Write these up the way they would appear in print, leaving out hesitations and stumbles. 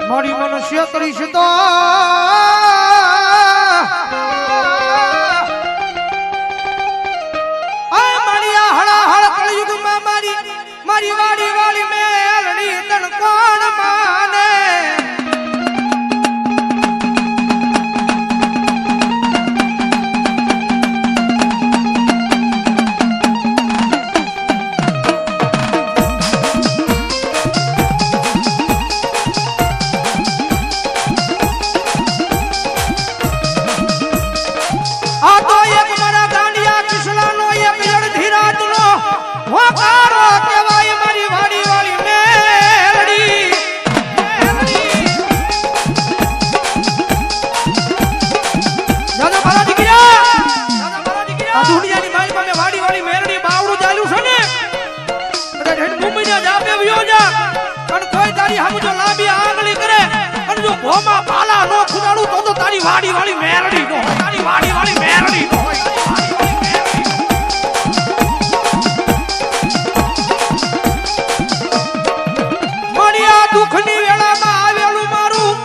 મારી મનુષ્ય કરીશ તો મારી હળાહળ કળયુગમાં મારી વાડી વાળી મેલડી તણ કોણ માને તારી વાડી વાળી મેરડી નો તારી વાડી વાળી મેરડી નો મણિયા દુખની વેળામાં આવેલું મારું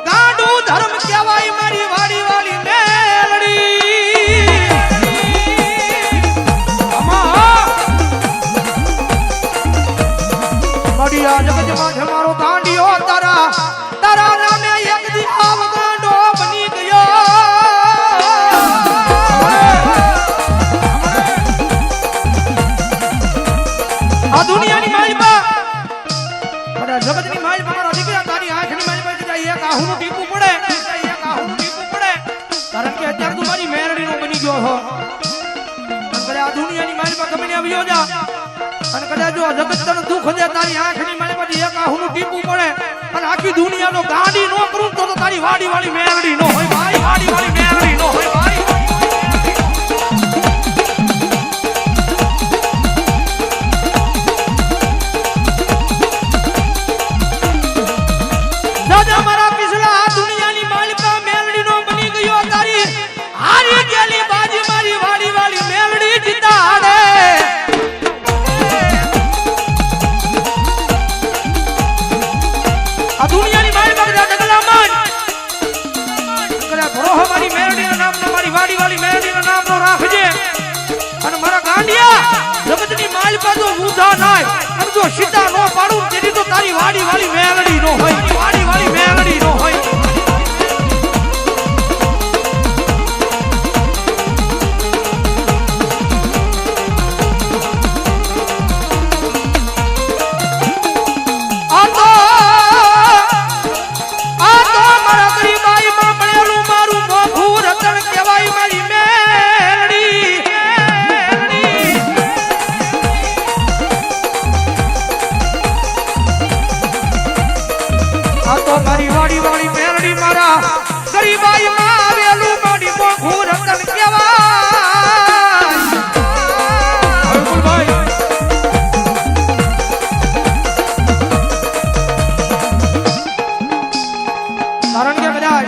ગાંડું ધર્મ કહેવાય મારી વાડી વાળી મેરડી મણિયા જગતમાં છે મારો ગાંડિયો તારા નામે એક દી આવ ગાંડો બની ગયો આ દુનિયાની માલમાં બધા જગતની માલમાં મારા દીકરા તારી આંખની માલમાં જાય એક આહુનું ટીપું પડે કારણ કે અત્યારે તું મારી મેરડીનો બની ગયો છો અને આ દુનિયાની માલમાં ગમે ને આવ્યો જા અને કદાચ જો જગત તને દુઃખ દે તારી આંખની માલમાંથી એક આહુનું ટીપું પડે અને આખી દુનિયાનો ગાંડી નો કરું તો તારી વાડી વાળી મેરડી નો હોય ભાઈ વાડી વાળી મેરડી નો હોય ભાઈ દાદા મારા પિછલા આ દુનિયાની માલિકા મેરડી નો બની ગયો તારી હારી ગયેલી બાજી મારી વાડી વાળી મેરડી જીતાડે આ દુનિયાની મારી મેરડીના નામનો મારી વાડી વાળી મેરડીના નામનો રાખજે અને મારા ગાંડિયા જગતની માલિકા તો ઊંધા નાય અને જો સીધા નો પાડું તેની તો તારી વાડી વાળી મેરડી નો હોય વાડી વાળી મેરડી નો હોય મારી વાડી વાળી મેરડી મારા ગરીબાઈ માં આવેલું મારી મોઘું રતન કહેવાય કારણ કે કદાચ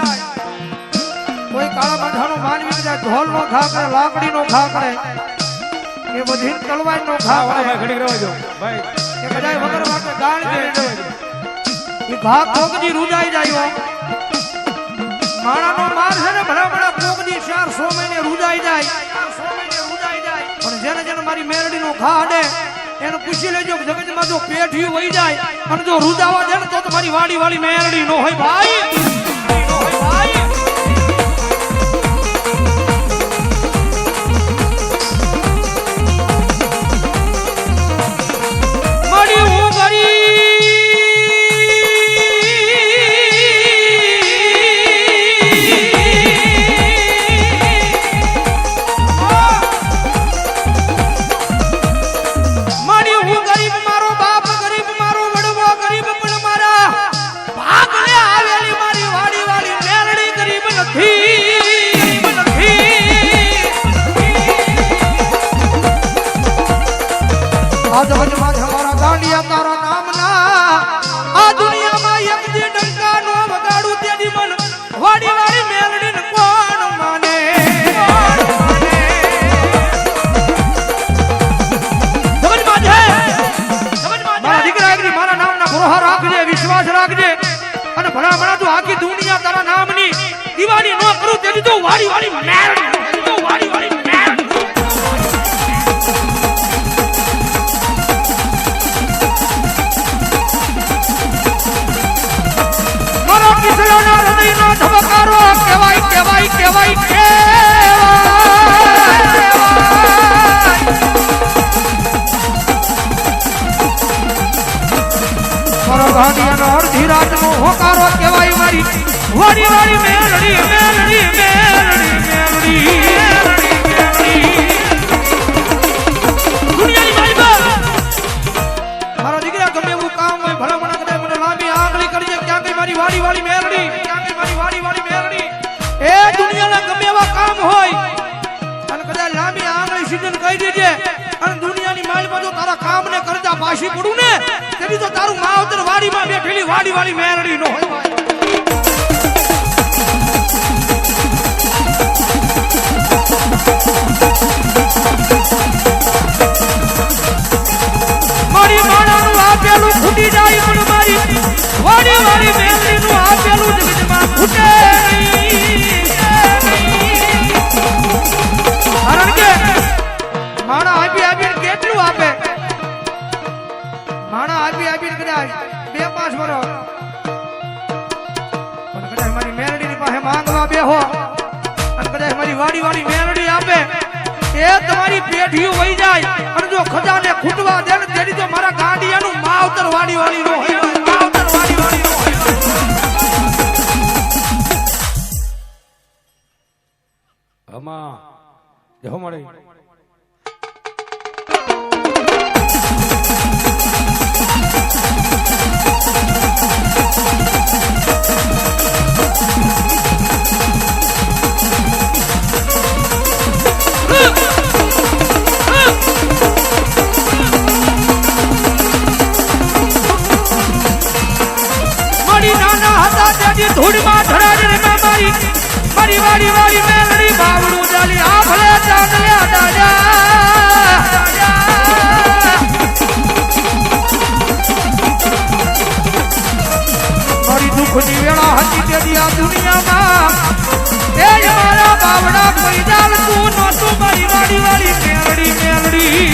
કોઈ કાળા માથાનો માનવી કદાચ ઢોલ નો ઘા કરે લાકડી નો ઘા કરે કે બધી તલવાર નો ઘા કરે ઘડી રહેજો ભાઈ કે કદાચ વગર વાતે ગાળ દે ઘા કોકજી રૂજાઈ જાય માણાનો માર છે ને ભલા ભલા કોકજી 400 મહિને રૂજાઈ જાય પણ જેને જેને મારી મેરડીનો ઘા અડે એને પૂછી લેજો જગતમાં જો પેઠી વહી જાય અને જો રૂજાવા દે ને તો મારી વાડી વાળી મેરડી નો હોય ભાઈ आज वजमा हमारा गांडिया तारा नाम ना आ दुनिया में एक दी डंका नो वगाड़ू तेरी मन वाड़ी वाड़ी मेलड़ी न कोण माने समझ मारा दीकरा एकरी मारा नाम ना भरोसा राखजे विश्वास राखजे અને ભલા ભલા તો આખી દુનિયા તારા નામની દીવાની નો કરું તેની તો વાડી વાડી મેલડી તો વાડી વાડી મારો કિસલાના હૃદયનો ધબકારો કહેવાય કહેવાય કહેવાય મારો ગાંડિયાનો અડધી રાતનો હોકારો કહેવાય મારી વાડી વાડી મેલડી મેલડી મેલડી મેલડી દુનિયાની માલિકા મારા દીકરા ગમે એવું કામ હોય ભલા મણા કદાચ મને લાંબી આંગળી કરી દે ક્યાં ગઈ મારી વાડી વાડી મેલડી ક્યાં ગઈ મારી વાડી વાડી મેલડી એ દુનિયાના ગમે એવા કામ હોય અને કદાચ લાંબી આંગળી સીધન કહી દેજે અને દુનિયાની માલિકા જો તારા કામને કરતા પાછી પડું ને તેની તો તારું માવતર વાડીમાં બેઠેલી વાડી વાડી મેલડી નો હોય મારી માણાનું આપેલું ફૂટી જાય પણ મારી વાડી વાડી મેલડીનું આપેલું જગતમાં ફૂટે કારણ કે માણા આપી આપીને કેટલું આપે માણા આપી આપીને કદાચ 2-5 વર્ષ પણ કદાચ મારી મેલડીની પાસે માંગવા બેહો અને કદાચ મારી વાડી વાડી મેલડી આપે એ તમારી પેઢીઓ વહી જાય અને જો ખજાને ખૂટવા દે ને તેની તો મારા ગાંડિયાનું માવતર વાડી વાડી નો હોય માવતર વાડી વાડી નો હોય હમા જો મળે ધૂળમાં ધરાડી રે મારી મારી વાડી વાડી મેલડી બાવડું જાલી આ ભલે ચાંદલ્યા દાડા મારી દુઃખની વેળા હતી તેદી આ દુનિયામાં એ મારા બાવડા કોઈ જાલ તું નહોતું મારી વાડી વાડી મેલડી મેલડી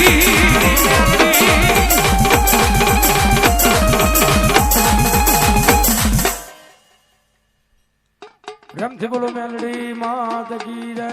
પ્રેમથી બોલો મેલડી માત કી જય.